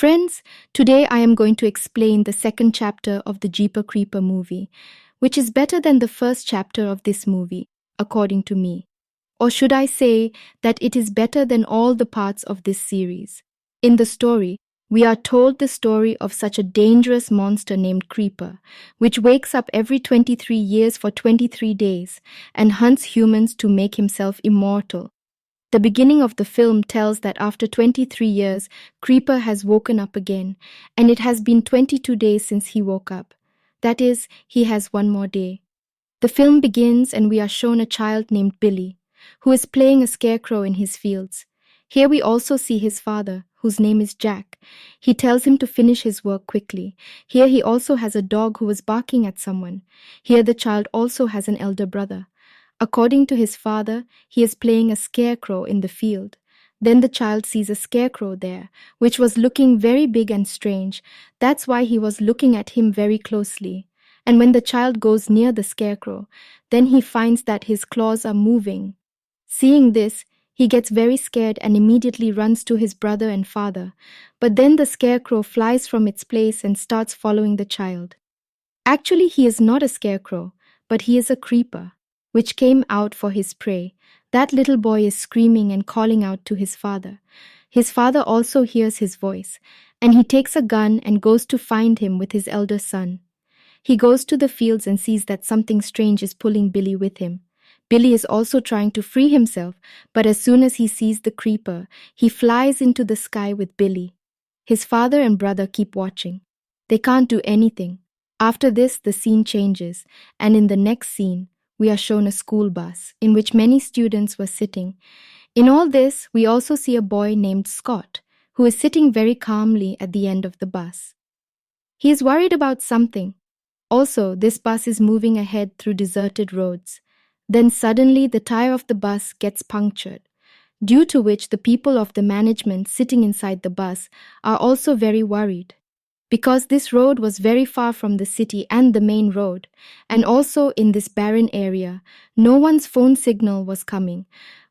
Friends, today I am going to explain the second chapter of the Jeepers Creepers movie, which is better than the first chapter of this movie, according to me. Or should I say that it is better than all the parts of this series? In the story, we are told the story of such a dangerous monster named Creeper, which wakes up every 23 years for 23 days and hunts humans to make himself immortal. The beginning of the film tells that after 23 years, Creeper has woken up again, and it has been 22 days since he woke up. That is, he has one more day. The film begins and we are shown a child named Billy, who is playing a scarecrow in his fields. Here we also see his father, whose name is Jack. He tells him to finish his work quickly. Here he also has a dog who is barking at someone. Here the child also has an elder brother. According to his father, he is playing a scarecrow in the field. Then the child sees a scarecrow there, which was looking very big and strange. That's why he was looking at him very closely. And when the child goes near the scarecrow, then he finds that his claws are moving. Seeing this, he gets very scared and immediately runs to his brother and father. But then the scarecrow flies from its place and starts following the child. Actually, he is not a scarecrow, but he is a creeper, which came out for his prey. That little boy is screaming and calling out to his father. His father also hears his voice, and he takes a gun and goes to find him with his elder son. He goes to the fields and sees that something strange is pulling Billy with him. Billy is also trying to free himself, but as soon as he sees the creeper, he flies into the sky with Billy. His father and brother keep watching. They can't do anything. After this, the scene changes, and in the next scene, we are shown a school bus in which many students were sitting. In all this, we also see a boy named Scott, who is sitting very calmly at the end of the bus. He is worried about something. Also, this bus is moving ahead through deserted roads. Then suddenly the tire of the bus gets punctured, due to which the people of the management sitting inside the bus are also very worried. Because this road was very far from the city and the main road, and also in this barren area, no one's phone signal was coming.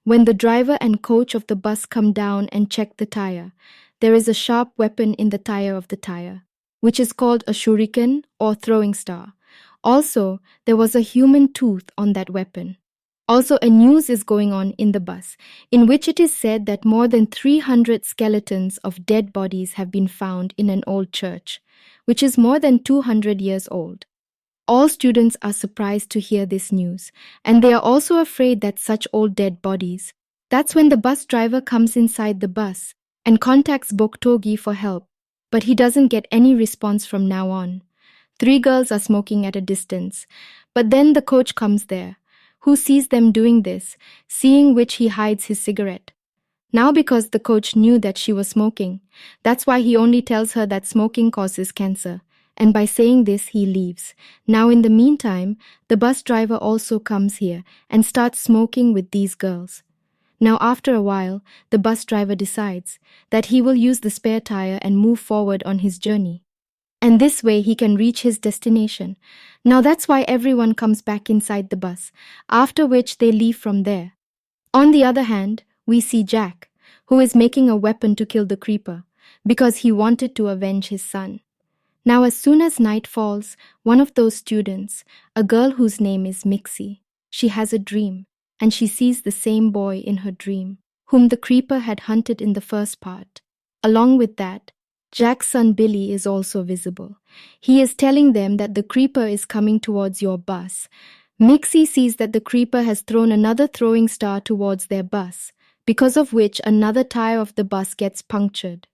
When the driver and coach of the bus come down and check the tire, there is a sharp weapon in the tire of the tire, which is called a shuriken or throwing star. Also, there was a human tooth on that weapon. Also, a news is going on in the bus, in which it is said that more than 300 skeletons of dead bodies have been found in an old church, which is more than 200 years old. All students are surprised to hear this news, and they are also afraid that such old dead bodies. That's when the bus driver comes inside the bus and contacts Boktogi for help, but he doesn't get any response from now on. 3 girls are smoking at a distance, but then the coach comes there, who sees them doing this, seeing which he hides his cigarette. Now because the coach knew that she was smoking, that's why he only tells her that smoking causes cancer, and by saying this he leaves. Now in the meantime, the bus driver also comes here and starts smoking with these girls. Now after a while, the bus driver decides that he will use the spare tire and move forward on his journey. And this way he can reach his destination. Now that's why everyone comes back inside the bus, after which they leave from there. On the other hand, we see Jack, who is making a weapon to kill the creeper, because he wanted to avenge his son. Now as soon as night falls, one of those students, a girl whose name is Mixie, she has a dream, and she sees the same boy in her dream, whom the creeper had hunted in the first part. Along with that, Jack's son Billy is also visible. He is telling them that the creeper is coming towards your bus. Mixie sees that the creeper has thrown another throwing star towards their bus, because of which another tire of the bus gets punctured.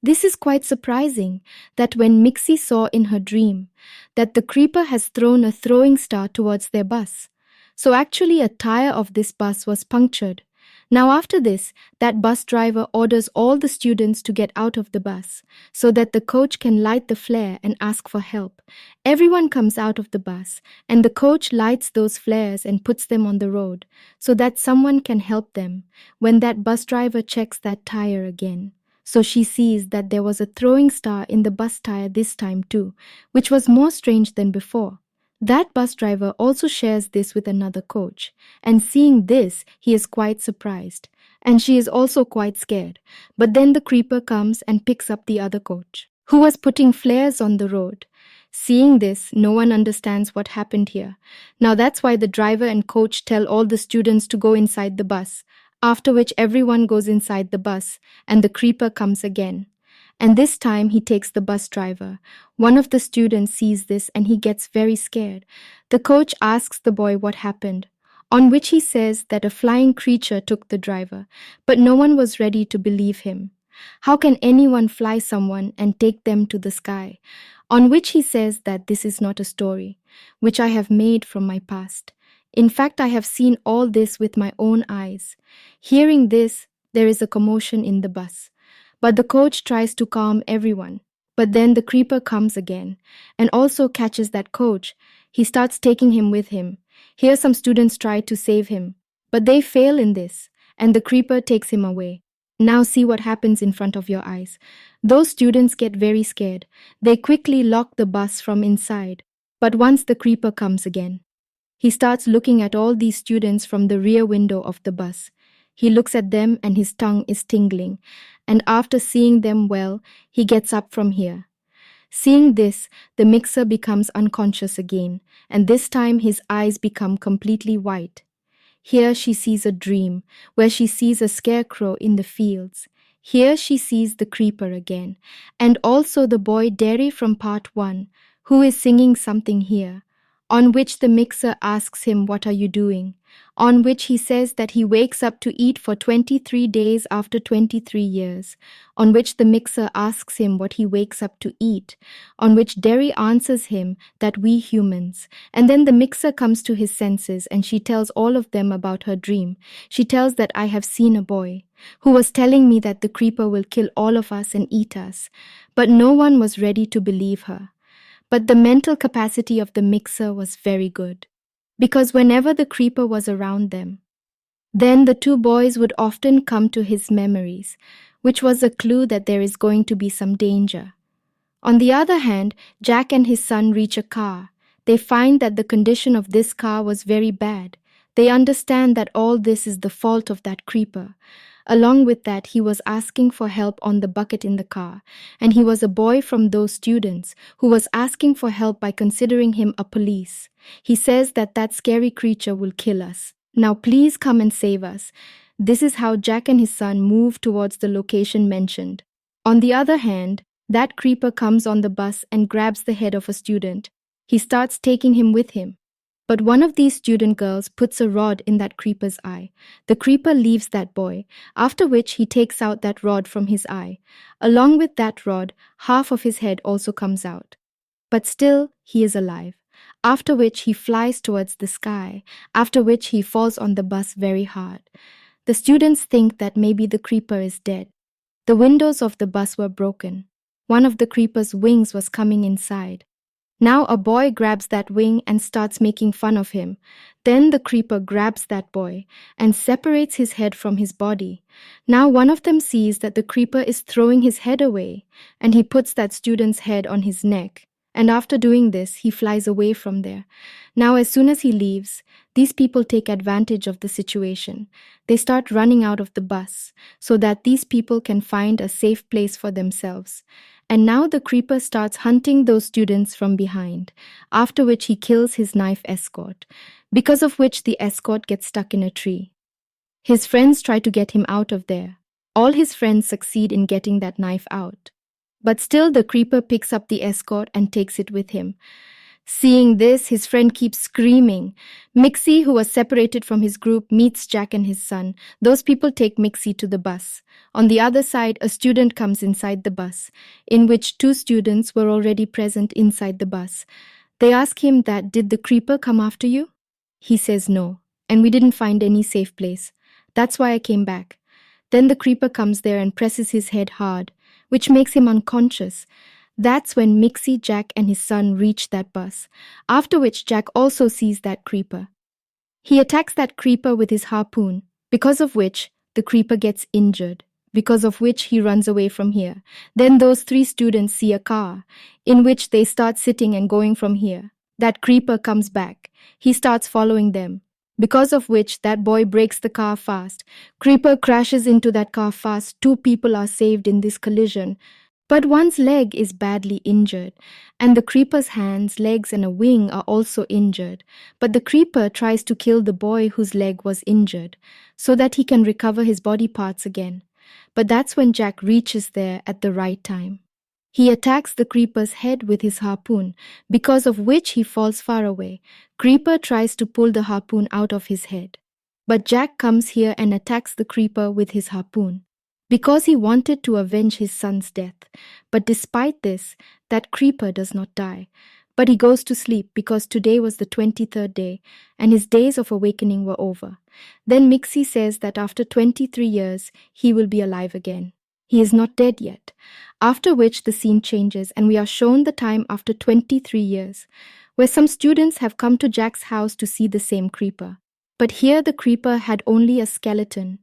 This is quite surprising, that when Mixie saw in her dream that the creeper has thrown a throwing star towards their bus. So actually a tire of this bus was punctured. Now after this, that bus driver orders all the students to get out of the bus, so that the coach can light the flare and ask for help. Everyone comes out of the bus, and the coach lights those flares and puts them on the road, so that someone can help them, when that bus driver checks that tire again. So she sees that there was a throwing star in the bus tire this time too, which was more strange than before. That bus driver also shares this with another coach, and seeing this, he is quite surprised. and she is also quite scared. But then the creeper comes and picks up the other coach, who was putting flares on the road. Seeing this, no one understands what happened here. Now that's why the driver and coach tell all the students to go inside the bus, after which everyone goes inside the bus, and the creeper comes again. And this time he takes the bus driver. One of the students sees this and he gets very scared. The coach asks the boy what happened, on which he says that a flying creature took the driver, but no one was ready to believe him. How can anyone fly someone and take them to the sky? On which he says that this is not a story, which I have made from my past. In fact, I have seen all this with my own eyes. Hearing this, there is a commotion in the bus. But the coach tries to calm everyone. But then the creeper comes again and also catches that coach. He starts taking him with him. Here some students try to save him, but they fail in this, and the creeper takes him away. Now see what happens in front of your eyes. Those students get very scared. They quickly lock the bus from inside. But once the creeper comes again, he starts looking at all these students from the rear window of the bus. He looks at them and his tongue is tingling. And after seeing them well, he gets up from here. Seeing this, the mixer becomes unconscious again, and this time his eyes become completely white. Here she sees a dream, where she sees a scarecrow in the fields. Here she sees the creeper again, and also the boy Derry from part 1, who is singing something here, on which the mixer asks him, "What are you doing?" On which he says that he wakes up to eat for 23 days after 23 years, on which the mixer asks him what he wakes up to eat, on which Derry answers him that we humans, and then the mixer comes to his senses and she tells all of them about her dream. She tells that I have seen a boy who was telling me that the creeper will kill all of us and eat us, but no one was ready to believe her. But the mental capacity of the mixer was very good, because whenever the creeper was around them, then the two boys would often come to his memories, which was a clue that there is going to be some danger. On the other hand, Jack and his son reach a car. They find that the condition of this car was very bad. They understand that all this is the fault of that creeper. Along with that, he was asking for help on the bucket in the car, and he was a boy from those students who was asking for help by considering him a police. He says that that scary creature will kill us. Now please come and save us. This is how Jack and his son move towards the location mentioned. On the other hand, that creeper comes on the bus and grabs the head of a student. He starts taking him with him. But one of these student girls puts a rod in that creeper's eye. The creeper leaves that boy, after which he takes out that rod from his eye. Along with that rod, half of his head also comes out. But still, he is alive. After which he flies towards the sky, after which he falls on the bus very hard. The students think that maybe the creeper is dead. The windows of the bus were broken. One of the creeper's wings was coming inside. Now a boy grabs that wing and starts making fun of him. Then the creeper grabs that boy and separates his head from his body. Now one of them sees that the creeper is throwing his head away, and he puts that student's head on his neck. And after doing this, he flies away from there. Now as soon as he leaves, these people take advantage of the situation. They start running out of the bus so that these people can find a safe place for themselves. And now the creeper starts hunting those students from behind, after which he kills his knife escort, because of which the escort gets stuck in a tree. His friends try to get him out of there. All his friends succeed in getting that knife out. But still the creeper picks up the escort and takes it with him. Seeing this, his friend keeps screaming. Mixie, who was separated from his group, meets Jack and his son. Those people take Mixie to the bus. On the other side, a student comes inside the bus, in which two students were already present inside the bus. They ask him that, "Did the creeper come after you?" He says no, and we didn't find any safe place. That's why I came back. Then the creeper comes there and presses his head hard, which makes him unconscious. That's when Mixie, Jack, and his son reach that bus, after which Jack also sees that creeper. He attacks that creeper with his harpoon, because of which the creeper gets injured, because of which he runs away from here. Then those three students see a car, in which they start sitting and going from here. That creeper comes back. He starts following them. because of which that boy breaks the car fast. Creeper crashes into that car fast. 2 people are saved in this collision. But one's leg is badly injured, and the creeper's hands, legs, and a wing are also injured. But the creeper tries to kill the boy whose leg was injured, so that he can recover his body parts again. But that's when Jack reaches there at the right time. He attacks the creeper's head with his harpoon, because of which he falls far away. Creeper tries to pull the harpoon out of his head. But Jack comes here and attacks the creeper with his harpoon, because he wanted to avenge his son's death. But despite this, that creeper does not die. But he goes to sleep because today was the 23rd day, and his days of awakening were over. Then Mixie says that after 23 years, he will be alive again. He is not dead yet. After which the scene changes and we are shown the time after 23 years, where some students have come to Jack's house to see the same creeper. But here the creeper had only a skeleton,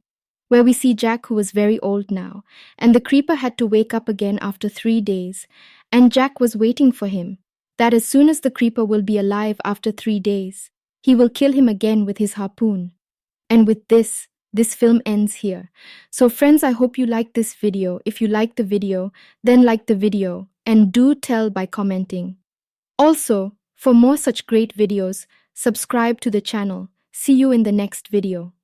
where we see Jack who was very old now, and the creeper had to wake up again after 3 days, and Jack was waiting for him, that as soon as the creeper will be alive after 3 days, he will kill him again with his harpoon. And with this film ends here. So friends, I hope you liked this video. If you liked the video, then like the video and do tell by commenting. Also, for more such great videos, subscribe to the channel. See you in the next video.